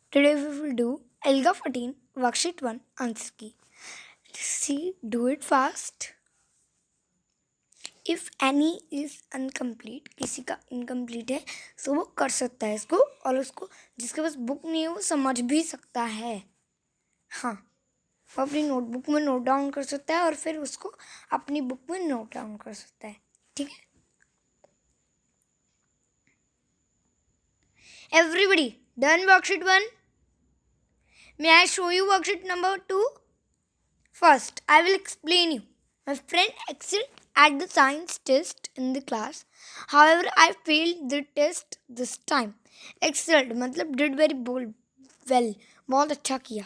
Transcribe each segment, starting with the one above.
Today we will do Elga 14 worksheet 1 answer key. See, do it fast. If any is incomplete, किसी का incomplete है तो वो कर सकता है इसको, और उसको जिसके पास बुक नहीं है वो समझ भी सकता है. हाँ, वो अपनी नोटबुक में नोट डाउन कर सकता है और फिर उसको अपनी बुक में नोट डाउन कर सकता है. ठीक है. Everybody done worksheet 1? May I show you worksheet number 2? First, I will explain you. My friend excelled at the science test in the class. However, I failed the test this time. Excelled मतलब did very well. बहुत अच्छा किया.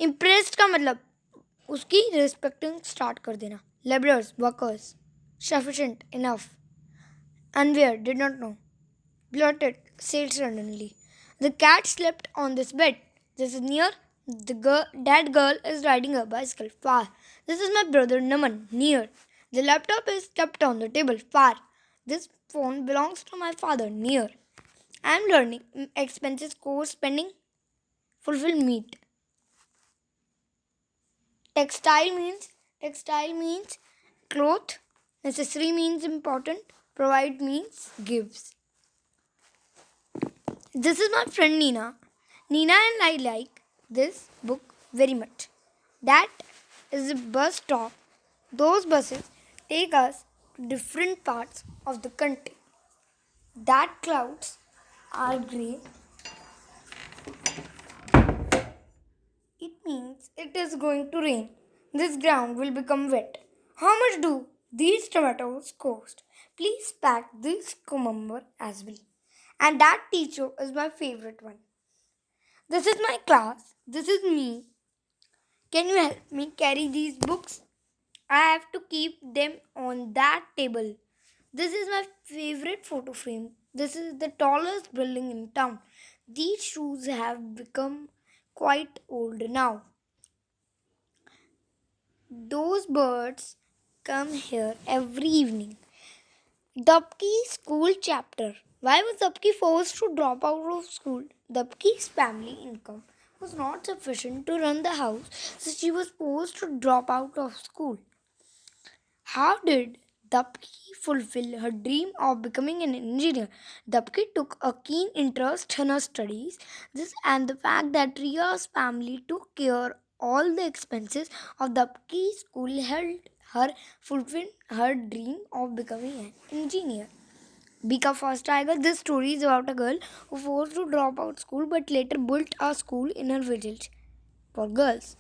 Impressed का मतलब उसकी respecting start कर देना. Laborers, workers. Sufficient, enough. Unaware, did not know. Blotted, said suddenly. The cat slept on this bed. This is near. That girl is riding a bicycle. Far. This is my brother Naman. Near. The laptop is kept on the table. Far. This phone belongs to my father. Near. I am learning. Expenses, course, spending. Fulfill meet. Textile means cloth. Necessary means important. Provide means gives. This is my friend Nina. Nina and I like this book very much. That is a bus stop. Those buses take us to different parts of the country. That clouds are grey. It means it is going to rain. This ground will become wet. How much do these tomatoes cost? Please pack this cucumber as well. And that teacher is my favorite one. This is my class. This is me. Can you help me carry these books? I have to keep them on that table. This is my favorite photo frame. This is the tallest building in town. These shoes have become quite old now. Those birds come here every evening. Dubki school chapter. Why was Dubki forced to drop out of school? Dubki's family income was not sufficient to run the house, so she was forced to drop out of school. How did Dubki fulfill her dream of becoming an engineer? Dubki took a keen interest in her studies. This and the fact that Ria's family took care all the expenses of Dubki's school helped her fulfill her dream of becoming an engineer. Bika Fast Tiger. This story is about a girl who forced to drop out school but later built a school in her village for girls.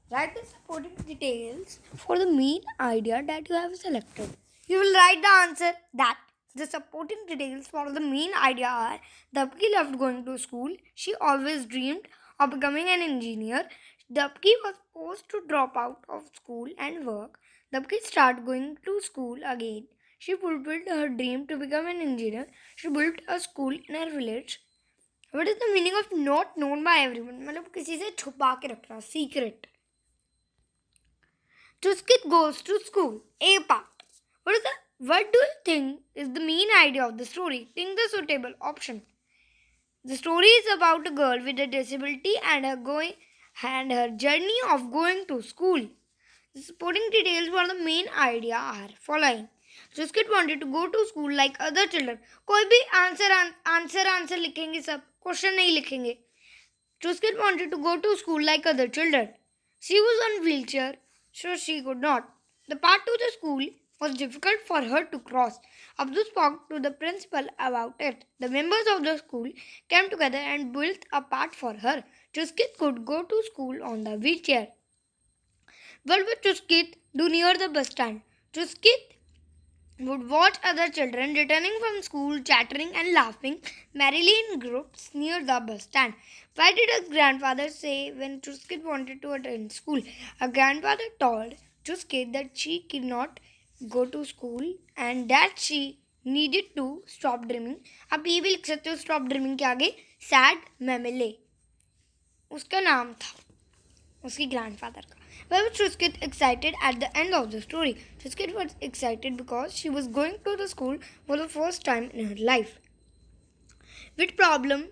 Write the supporting details for the main idea that you have selected. You will write the answer that the supporting details for the main idea are Dapki loved going to school. She always dreamed of becoming an engineer. Dapki was forced to drop out of school and work. Dapki started going to school again. She fulfilled her dream to become an engineer. She built a school in her village. What is the meaning of not known by everyone? मतलब किसी से छुपा के रखना, secret. Tuskit goes to school. A part. What do you think is the main idea of the story? Think the suitable option. The story is about a girl with a disability and her journey of going to school. The supporting details for the main idea are following. Tuskit wanted to go to school like other children. कोई भी answer लिखेंगे सब, question नहीं लिखेंगे. Tuskit wanted to go to school like other children. She was on wheelchair, so she could not. The path to the school was difficult for her to cross. Abdul spoke to the principal about it. The members of the school came together and built a path for her. Tuskit could go to school on the wheelchair. What would Tuskit do near the bus stand? Tuskit would watch other children returning from school chattering and laughing merrily in groups near the bus stand. Why did her grandfather say when Tuskit wanted to attend school? Her grandfather told Tuskit that she could not go to school and that she needed to stop dreaming. आप ये भी लिख सकते हो stop dreaming के आगे sad memele उसका नाम था उसकी grandfather का. Why was Tuskit excited at the end of the story? Tuskit was excited because she was going to the school for the first time in her life. Which problem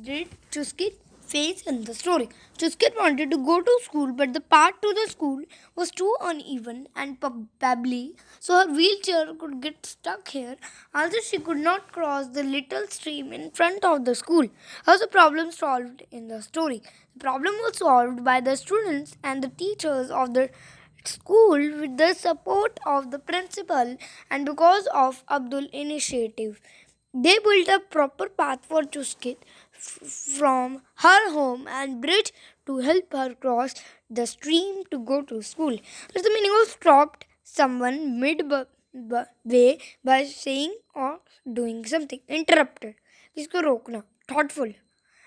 did Tuskit phase in the story. Chuskit wanted to go to school, but the path to the school was too uneven and pebbly, so her wheelchair could get stuck here. Also, she could not cross the little stream in front of the school. How was the problem solved in the story? The problem was solved by the students and the teachers of the school with the support of the principal and because of Abdul initiative. They built a proper path for Chuskit from her home and bridge to help her cross the stream to go to school. That's the meaning of stopped someone way by saying or doing something. Interrupted. इसको रोकना. Thoughtful.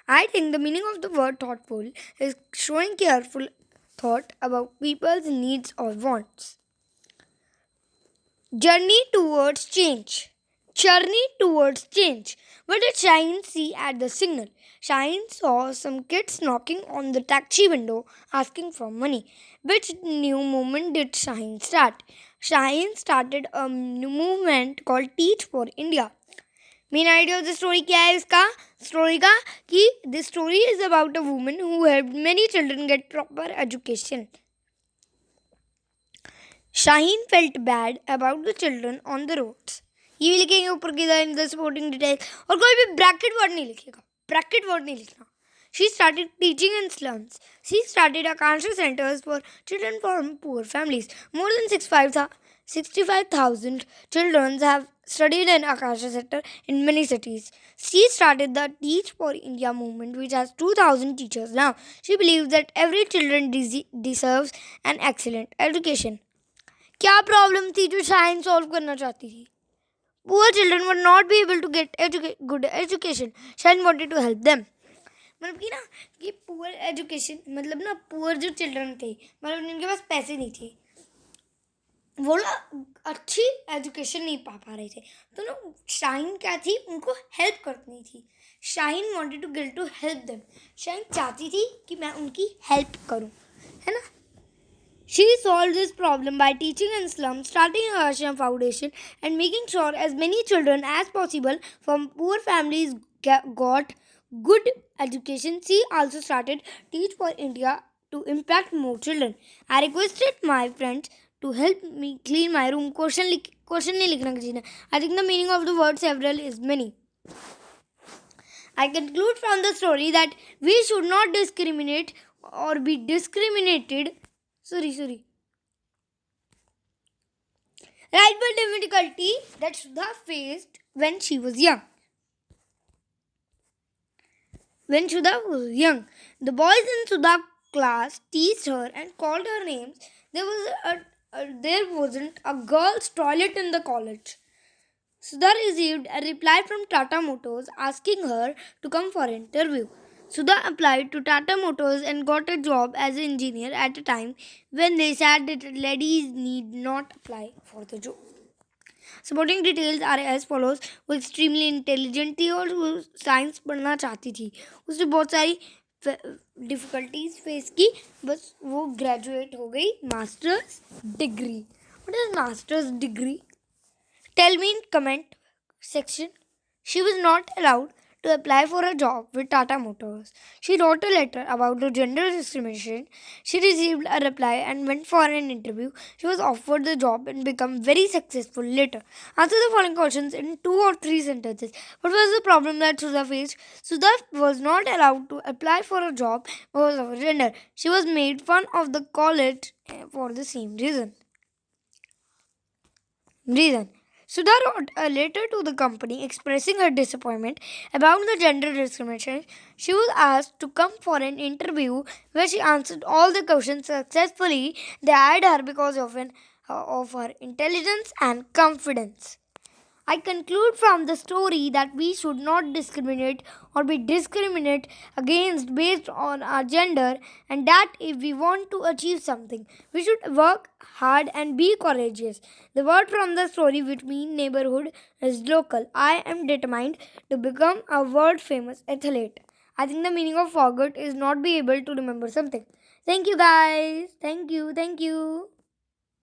I think the meaning of the word thoughtful is showing careful thought about people's needs or wants. Journey towards change. Journey towards change. What did Shaheen see at the signal? Shaheen saw some kids knocking on the taxi window asking for money. Which new movement did Shaheen start? Shaheen started a new movement called Teach for India. Main idea of the story क्या है इसका? Story का कि this story is about a woman who helped many children get proper education. Shaheen felt bad about the children on the roads. ये भी लिखेंगे ऊपर की इन द सपोर्टिंग डिटेल और कोई भी ब्रैकेट वर्ड नहीं लिखेगा. ब्रैकेट वर्ड नहीं लिखना. She started teaching in slums. She started Akansha centers for children from poor families. More than 65,000 children have studied in Akansha center in many cities. She started the Teach for India movement, which has 2,000 teachers now. She believes that every children deserves an excellent education. क्या problem थी जो shine solve करना चाहती थी? Poor children would not be able to get good education. Shine wanted to help them. मतलब कि ना कि पुअर एजुकेशन मतलब ना पुअर जो चिल्ड्रन थे मतलब उनके पास पैसे नहीं थे वो लोग अच्छी एजुकेशन नहीं पा रहे थे तो ना शाइन क्या थी उनको हेल्प करनी थी. Shine wanted to get to help them. Shine चाहती थी कि मैं उनकी हेल्प करूं है ना. She solved this problem by teaching in slums, starting a Ashram foundation, and making sure as many children as possible from poor families got good education. She also started Teach for India to impact more children. I requested my friends to help me clean my room. Question नहीं लिखना किसी ने. I think the meaning of the word several is many. I conclude from the story that we should not discriminate or be discriminated. Right, but difficulty that Sudha faced when she was young. When Sudha was young, the boys in Sudha's class teased her and called her names. There wasn't a girls' toilet in the college. Sudha received a reply from Tata Motors asking her to come for an interview. Sudha applied to Tata Motors and got a job as an engineer at a time when they said that ladies need not apply for the job. Supporting details are as follows. वो extremely intelligent थी और वो science पढ़ना चाहती थी. उसने बहुत सारी डिफ़िकल्टीज फेस की बस वो ग्रेजुएट हो गई masters degree. What is master's degree? Tell me in comment section. She was not allowed to apply for a job with Tata Motors. She wrote a letter about the gender discrimination. She received a reply and went for an interview. She was offered the job and became very successful later. Answer the following questions in 2 or 3 sentences. What was the problem that Sudha faced? Sudha was not allowed to apply for a job because of her gender. She was made fun of the college for the same reason. Sudha wrote a letter to the company expressing her disappointment about the gender discrimination. She was asked to come for an interview where she answered all the questions successfully. They hired her because of her intelligence and confidence. I conclude from the story that we should not discriminate or be discriminated against based on our gender, and that if we want to achieve something, we should work hard and be courageous. The word from the story, which means neighborhood, is local. I am determined to become a world famous athlete. I think the meaning of forget is not be able to remember something. Thank you guys. Thank you.